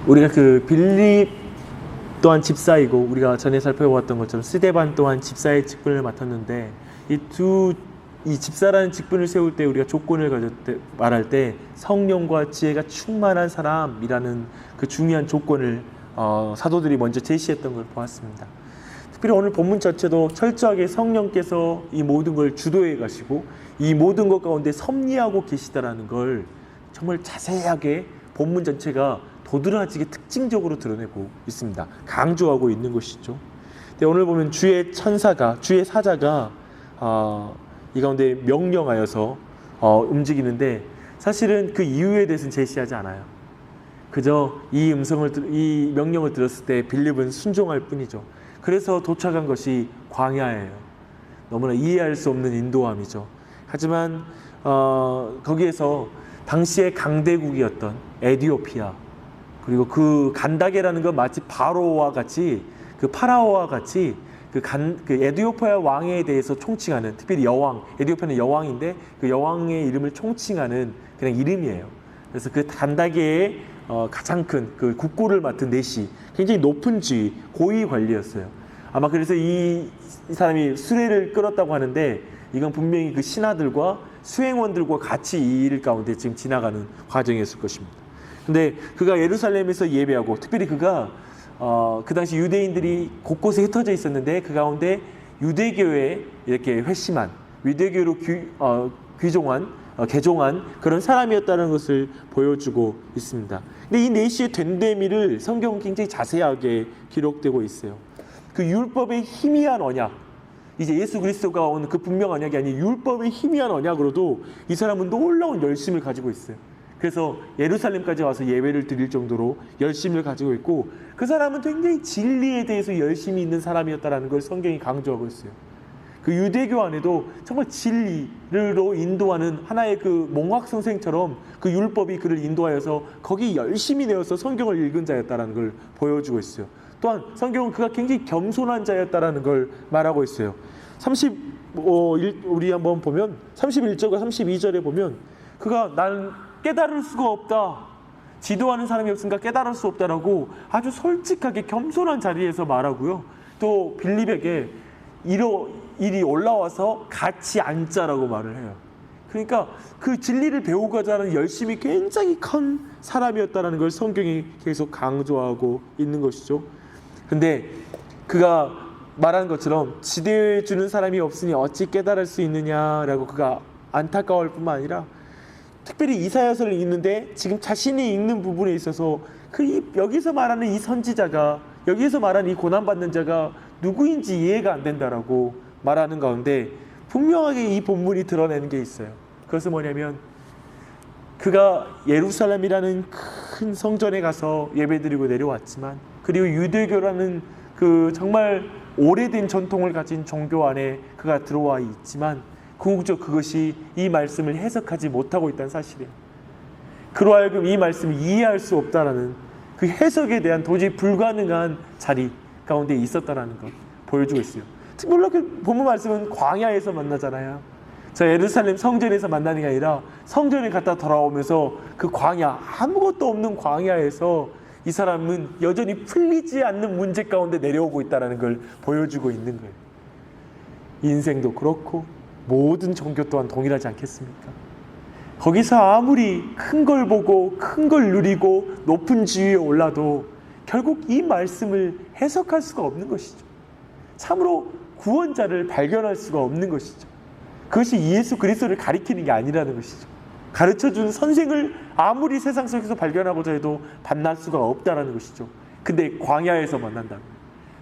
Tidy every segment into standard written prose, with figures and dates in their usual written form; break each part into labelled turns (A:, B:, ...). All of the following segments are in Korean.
A: 우리가 그 빌립 또한 집사이고 우리가 전에 살펴보았던 것처럼 스데반 또한 집사의 직분을 맡았는데 이 집사라는 직분을 세울 때 우리가 조건을 말할 때 성령과 지혜가 충만한 사람이라는 그 중요한 조건을 사도들이 먼저 제시했던 걸 보았습니다. 특별히 오늘 본문 자체도 철저하게 성령께서 이 모든 걸 주도해 가시고 이 모든 것 가운데 섭리하고 계시다라는 걸 정말 자세하게 본문 전체가 도드라지게 특징적으로 드러내고 있습니다. 강조하고 있는 것이죠. 근데 오늘 보면 주의 사자가 이 가운데 명령하여서 움직이는데 사실은 그 이유에 대해서는 제시하지 않아요. 그저 이 명령을 들었을 때 빌립은 순종할 뿐이죠. 그래서 도착한 것이 광야예요. 너무나 이해할 수 없는 인도함이죠. 하지만 거기에서 당시의 강대국이었던 에디오피아, 그리고 그 간다게라는 건 마치 파라오와 같이 그 에디오피아 왕에 대해서 총칭하는, 특별히 여왕, 에디오피아는 여왕인데 그 여왕의 이름을 총칭하는 그냥 이름이에요. 그래서 그 간다게의 가장 큰 그 국고를 맡은 넷이 굉장히 높은 지위, 고위 관리였어요. 아마 그래서 이 사람이 수레를 끌었다고 하는데 이건 분명히 그 신하들과 수행원들과 같이 이 일 가운데 지금 지나가는 과정이었을 것입니다. 근데 그가 예루살렘에서 예배하고, 특별히 그가 그 당시 유대인들이 곳곳에 흩어져 있었는데 그 가운데 유대교에 이렇게 회심한, 유대교로 개종한 그런 사람이었다는 것을 보여주고 있습니다. 근데 이 네시의 된데미를 성경은 굉장히 자세하게 기록되고 있어요. 그 율법의 희미한 언약, 이제 예수 그리스도가 온 그 분명한 언약이 아닌 율법의 희미한 언약으로도 이 사람은 놀라운 열심을 가지고 있어요. 그래서 예루살렘까지 와서 예배를 드릴 정도로 열심을 가지고 있고, 그 사람은 굉장히 진리에 대해서 열심히 있는 사람이었다는 걸 성경이 강조하고 있어요. 그 유대교 안에도 정말 진리로 인도하는 하나의 그 몽학 선생처럼 그 율법이 그를 인도하여서 거기 열심히 내어서 성경을 읽은 자였다는 걸 보여주고 있어요. 또한 성경은 그가 굉장히 겸손한 자였다는 걸 말하고 있어요. 우리 한번 보면 31절과 32절에 보면 그가 난 깨달을 수가 없다, 지도하는 사람이 없으니까 깨달을 수 없다라고 아주 솔직하게 겸손한 자리에서 말하고요. 또 빌립에게 이리 올라와서 같이 앉자라고 말을 해요. 그러니까 그 진리를 배우고자 하는 열심이 굉장히 큰 사람이었다는 걸 성경이 계속 강조하고 있는 것이죠. 근데 그가 말하는 것처럼 지도해 주는 사람이 없으니 어찌 깨달을 수 있느냐라고 그가 안타까울 뿐만 아니라, 특별히 이사야서를 읽는데 지금 자신이 읽는 부분에 있어서 여기서 말하는 이 선지자가, 여기서 말하는 이 고난받는 자가 누구인지 이해가 안 된다라고 말하는 가운데 분명하게 이 본문이 드러내는 게 있어요. 그것은 뭐냐면 그가 예루살렘이라는 큰 성전에 가서 예배드리고 내려왔지만, 그리고 유대교라는 그 정말 오래된 전통을 가진 종교 안에 그가 들어와 있지만 궁극적으로 그것이 이 말씀을 해석하지 못하고 있다는 사실이에요. 그로 하여금 이 말씀을 이해할 수 없다라는 그 해석에 대한 도저히 불가능한 자리 가운데 있었다라는 것 보여주고 있어요. 물론 그 본문 말씀은 광야에서 만나잖아요. 저 예루살렘 성전에서 만나는 게 아니라 성전에 갔다 돌아오면서 그 광야, 아무것도 없는 광야에서 이 사람은 여전히 풀리지 않는 문제 가운데 내려오고 있다는 걸 보여주고 있는 거예요. 인생도 그렇고 모든 종교 또한 동일하지 않겠습니까? 거기서 아무리 큰 걸 보고 큰 걸 누리고 높은 지위에 올라도 결국 이 말씀을 해석할 수가 없는 것이죠. 참으로 구원자를 발견할 수가 없는 것이죠. 그것이 예수 그리스도를 가리키는 게 아니라는 것이죠. 가르쳐준 선생을 아무리 세상 속에서 발견하고자 해도 만날 수가 없다는 것이죠. 근데 광야에서 만난다.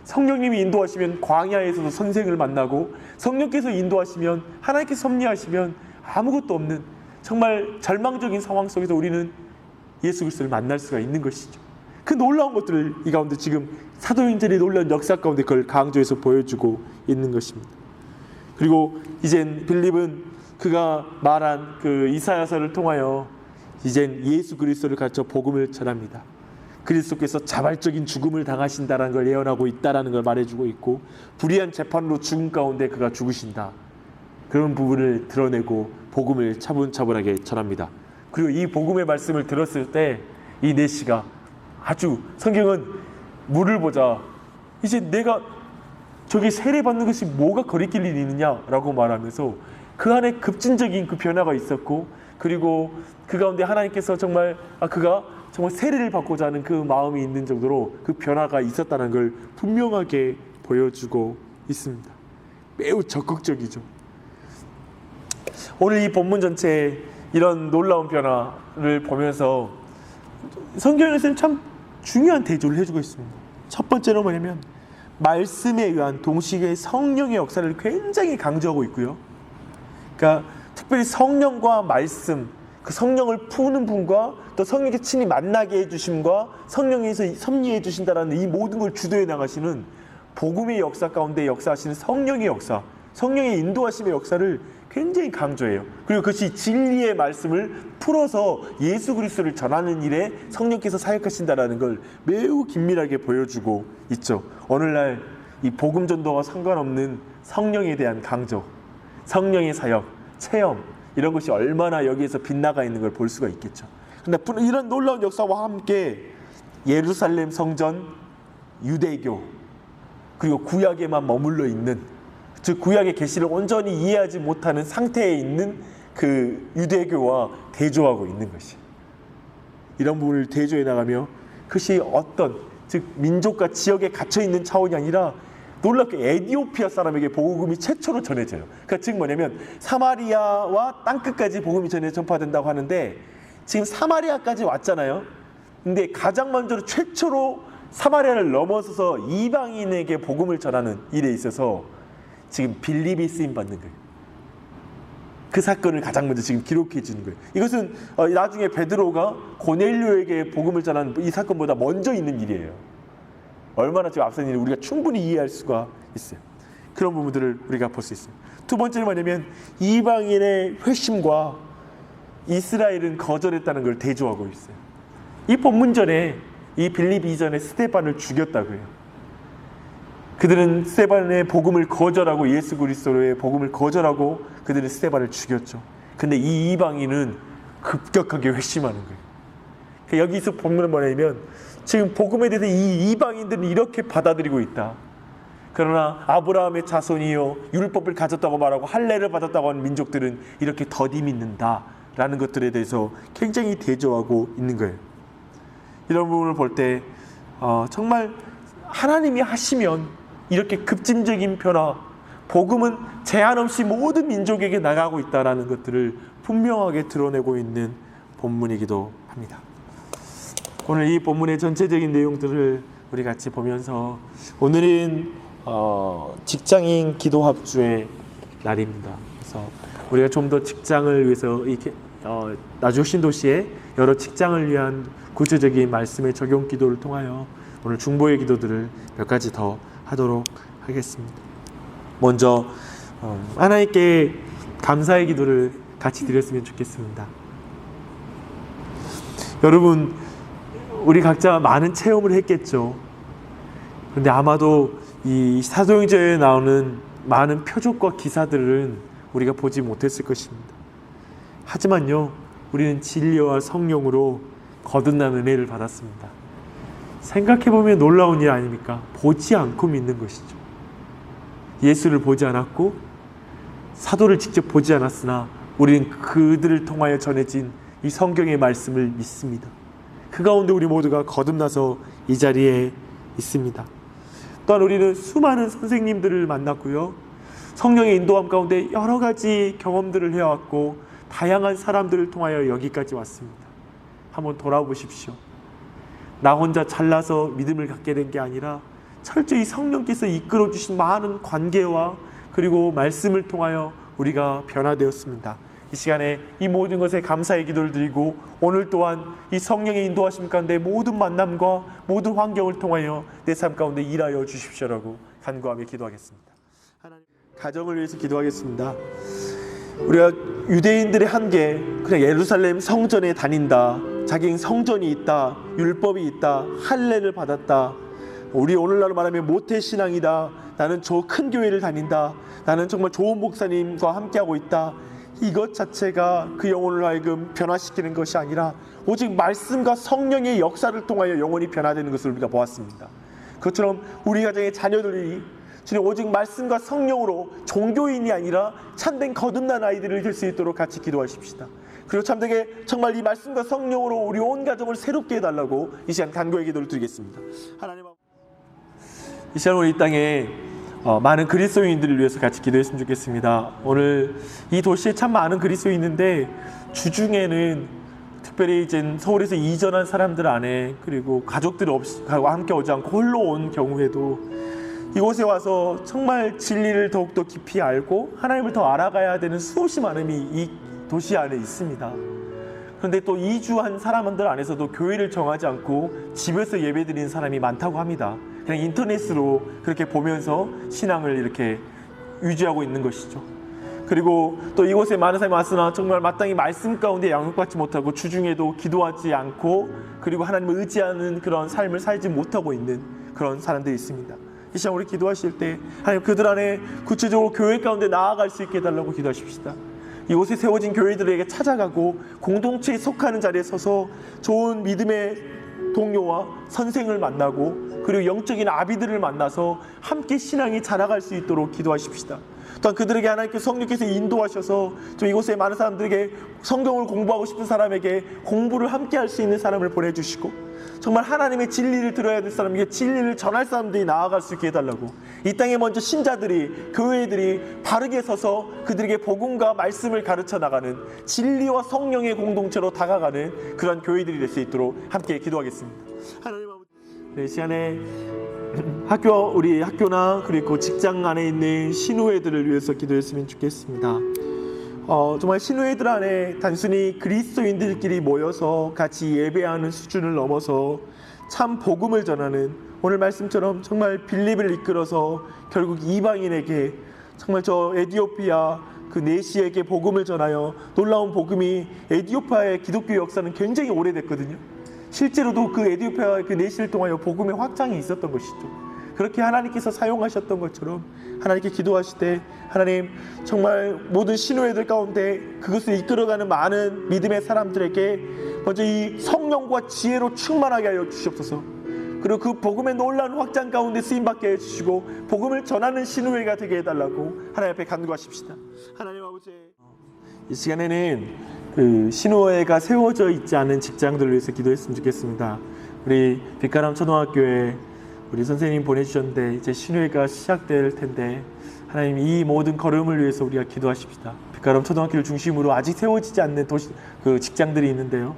A: 성령님이 인도하시면 광야에서도 선생을 만나고, 성령께서 인도하시면, 하나님께서 섭리하시면 아무것도 없는 정말 절망적인 상황 속에서 우리는 예수 그리스도를 만날 수가 있는 것이죠. 그 놀라운 것들을 이 가운데 지금 사도행전의 놀라운 역사 가운데 그걸 강조해서 보여주고 있는 것입니다. 그리고 이젠 빌립은 그가 말한 그 이사야서를 통하여 이젠 예수 그리스도를 가르쳐 복음을 전합니다. 그리스도께서 자발적인 죽음을 당하신다는 걸 예언하고 있다는 걸 말해주고 있고, 불의한 재판으로 죽음 가운데 그가 죽으신다, 그런 부분을 드러내고 복음을 차분차분하게 전합니다. 그리고 이 복음의 말씀을 들었을 때 이 네시가 아주 성경은 물을 보자. 이제 내가 저기 세례받는 것이 뭐가 거리낄 일이 있느냐라고 말하면서 그 안에 급진적인 그 변화가 있었고, 그리고 그 가운데 하나님께서 정말 그가 정말 세례를 받고자 하는 그 마음이 있는 정도로 그 변화가 있었다는 걸 분명하게 보여주고 있습니다. 매우 적극적이죠. 오늘 이 본문 전체에 이런 놀라운 변화를 보면서 성경에서는 참 중요한 대조를 해주고 있습니다. 첫 번째로 뭐냐면 말씀에 의한 동시에 성령의 역사를 굉장히 강조하고 있고요. 그러니까 특별히 성령과 말씀, 그 성령을 푸는 분과 또 성령께 친히 만나게 해주심과 성령에서 섭리해 주신다라는 이 모든 걸 주도해 나가시는 복음의 역사 가운데 역사하시는 성령의 역사, 성령의 인도하심의 역사를 굉장히 강조해요. 그리고 그것이 진리의 말씀을 풀어서 예수 그리스도를 전하는 일에 성령께서 사역하신다라는 걸 매우 긴밀하게 보여주고 있죠. 오늘날 이 복음 전도와 상관없는 성령에 대한 강조, 성령의 사역, 체험, 이런 것이 얼마나 여기에서 빗나가 있는 걸 볼 수가 있겠죠. 근데 이런 놀라운 역사와 함께 예루살렘 성전, 유대교, 그리고 구약에만 머물러 있는, 즉 구약의 계시를 온전히 이해하지 못하는 상태에 있는 그 유대교와 대조하고 있는 것이, 이런 부분을 대조해 나가며 그것이 어떤, 즉 민족과 지역에 갇혀 있는 차원이 아니라 놀랍게 에티오피아 사람에게 복음이 최초로 전해져요. 그러니까 즉 뭐냐면 사마리아와 땅끝까지 복음이 전파된다고 하는데, 지금 사마리아까지 왔잖아요. 근데 가장 먼저 최초로 사마리아를 넘어서서 이방인에게 복음을 전하는 일에 있어서 지금 빌립이 쓰임 받는 거예요. 그 사건을 가장 먼저 지금 기록해 주는 거예요. 이것은 나중에 베드로가 고넬료에게 복음을 전하는 이 사건보다 먼저 있는 일이에요. 얼마나 지금 앞선 일을 우리가 충분히 이해할 수가 있어요. 그런 부분들을 우리가 볼 수 있어요. 두 번째는 뭐냐면 이방인의 회심과 이스라엘은 거절했다는 걸 대조하고 있어요. 이 본문 전에 이 빌립 이전에 스데반을 죽였다고 해요. 그들은 스데반의 복음을 거절하고 예수 그리스도의 복음을 거절하고 그들은 스데반을 죽였죠. 근데 이 이방인은 급격하게 회심하는 거예요. 그러니까 여기서 본문은 뭐냐면 지금 복음에 대해서 이 이방인들은 이렇게 받아들이고 있다. 그러나 아브라함의 자손이요 율법을 가졌다고 말하고 할례를 받았다고 하는 민족들은 이렇게 더디 믿는다라는 것들에 대해서 굉장히 대조하고 있는 거예요. 이런 부분을 볼 때 정말 하나님이 하시면 이렇게 급진적인 변화, 복음은 제한 없이 모든 민족에게 나가고 있다는 것들을 분명하게 드러내고 있는 본문이기도 합니다. 오늘 이 본문의 전체적인 내용들을 우리 같이 보면서, 오늘은 직장인 기도합주의 날입니다. 그래서 우리가 좀 더 직장을 위해서 이렇게 나주 신도시의 여러 직장을 위한 구체적인 말씀의 적용 기도를 통하여 오늘 중보의 기도들을 몇 가지 더 하도록 하겠습니다. 먼저 하나님께 감사의 기도를 같이 드렸으면 좋겠습니다. 여러분, 우리 각자 많은 체험을 했겠죠. 그런데 아마도 이 사도행전에 나오는 많은 표적과 기사들은 우리가 보지 못했을 것입니다. 하지만요, 우리는 진리와 성령으로 거듭난 은혜를 받았습니다. 생각해보면 놀라운 일 아닙니까? 보지 않고 믿는 것이죠. 예수를 보지 않았고 사도를 직접 보지 않았으나 우리는 그들을 통하여 전해진 이 성경의 말씀을 믿습니다. 그 가운데 우리 모두가 거듭나서 이 자리에 있습니다. 또한 우리는 수많은 선생님들을 만났고요, 성령의 인도함 가운데 여러 가지 경험들을 해왔고 다양한 사람들을 통하여 여기까지 왔습니다. 한번 돌아보십시오. 나 혼자 잘나서 믿음을 갖게 된 게 아니라 철저히 성령께서 이끌어 주신 많은 관계와 그리고 말씀을 통하여 우리가 변화되었습니다. 이 시간에 이 모든 것에 감사의 기도를 드리고, 오늘 또한 이 성령의 인도하심 가운데 모든 만남과 모든 환경을 통하여 내 삶 가운데 일하여 주십시오라고 간구하며 기도하겠습니다. 하나님, 가정을 위해서 기도하겠습니다. 우리가 유대인들의 한계, 그냥 예루살렘 성전에 다닌다, 자기 성전이 있다, 율법이 있다, 할례를 받았다, 우리 오늘날 말하면 모태신앙이다, 나는 저 큰 교회를 다닌다, 나는 정말 좋은 목사님과 함께하고 있다, 이것 자체가 그 영혼을 하여금 변화시키는 것이 아니라 오직 말씀과 성령의 역사를 통하여 영혼이 변화되는 것을 우리가 보았습니다. 그것처럼 우리 가정의 자녀들이 주님 오직 말씀과 성령으로 종교인이 아니라 참된 거듭난 아이들을 될 수 있도록 같이 기도하십시다. 그리고 참되게 정말 이 말씀과 성령으로 우리 온 가정을 새롭게 해달라고 이 시간 간구의 기도를 드리겠습니다. 하나님, 이 시간 우리 이 땅에 많은 그리스도인들을 위해서 같이 기도했으면 좋겠습니다. 오늘 이 도시에 참 많은 그리스도인이 있는데 주중에는 특별히 이제 서울에서 이전한 사람들 안에 그리고 가족들 없이 함께 오지 않고 홀로 온 경우에도 이곳에 와서 정말 진리를 더욱더 깊이 알고 하나님을 더 알아가야 되는 수없이 많음이 이 도시 안에 있습니다. 그런데 또 이주한 사람들 안에서도 교회를 정하지 않고 집에서 예배드리는 사람이 많다고 합니다. 그냥 인터넷으로 그렇게 보면서 신앙을 이렇게 유지하고 있는 것이죠. 그리고 또 이곳에 많은 사람이 왔으나 정말 마땅히 말씀 가운데 양육받지 못하고 주중에도 기도하지 않고 그리고 하나님을 의지하는 그런 삶을 살지 못하고 있는 그런 사람들이 있습니다. 이 시간 우리 기도하실 때 하나님 그들 안에 구체적으로 교회 가운데 나아갈 수 있게 해달라고 기도하십시다. 이곳에 세워진 교회들에게 찾아가고 공동체에 속하는 자리에 서서 좋은 믿음의 동료와 선생을 만나고 그리고 영적인 아비들을 만나서 함께 신앙이 자라갈 수 있도록 기도하십시다. 또한 그들에게 하나님께 성령께서 인도하셔서 좀 이곳에 많은 사람들에게 성경을 공부하고 싶은 사람에게 공부를 함께 할 수 있는 사람을 보내주시고 정말 하나님의 진리를 들어야 될 사람에게 진리를 전할 사람들이 나아갈 수 있게 해달라고 이 땅에 먼저 신자들이 교회들이 바르게 서서 그들에게 복음과 말씀을 가르쳐 나가는 진리와 성령의 공동체로 다가가는 그런 교회들이 될 수 있도록 함께 기도하겠습니다. 하나님 아버지, 네, 시간에 우리 학교나 그리고 직장 안에 있는 신우회들을 위해서 기도했으면 좋겠습니다. 정말 신우회들 안에 단순히 그리스도인들끼리 모여서 같이 예배하는 수준을 넘어서 참 복음을 전하는 오늘 말씀처럼 정말 빌립을 이끌어서 결국 이방인에게 정말 저 에디오피아 그 내시에게 복음을 전하여 놀라운 복음이 에디오피아의 기독교 역사는 굉장히 오래됐거든요. 실제로도 그 에디오피아 그 내시를 통하여 복음의 확장이 있었던 것이죠. 그렇게 하나님께서 사용하셨던 것처럼 하나님께 기도하실 때 하나님 정말 모든 신우회들 가운데 그것을 이끌어가는 많은 믿음의 사람들에게 먼저 이 성령과 지혜로 충만하게 하여 주시옵소서. 그리고 그 복음의 놀라운 확장 가운데 쓰임받게 해주시고 복음을 전하는 신우회가 되게 해달라고 하나님 앞에 간구하십시다. 하나님 아버지, 이 시간에는 그 신우회가 세워져 있지 않은 직장들을 위해서 기도했으면 좋겠습니다. 우리 빛가람 초등학교에 우리 선생님 보내주셨는데 이제 신우회가 시작될 텐데 하나님 이 모든 걸음을 위해서 우리가 기도하십시다. 빛가람 초등학교를 중심으로 아직 세워지지 않는 그 직장들이 있는데요.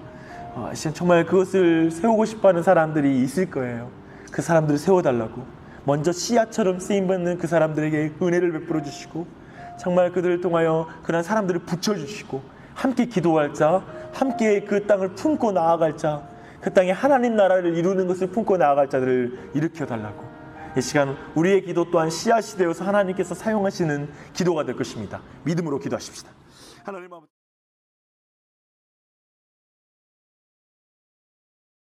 A: 정말 그것을 세우고 싶어하는 사람들이 있을 거예요. 그 사람들을 세워달라고 먼저 씨앗처럼 쓰임받는 그 사람들에게 은혜를 베풀어 주시고 정말 그들을 통하여 그런 사람들을 붙여주시고 함께 기도할 자, 함께 그 땅을 품고 나아갈 자, 그 땅에 하나님 나라를 이루는 것을 품고 나아갈 자들을 일으켜달라고 이 시간 우리의 기도 또한 씨앗이 되어서 하나님께서 사용하시는 기도가 될 것입니다. 믿음으로 기도하십시다. 하나님 아버지.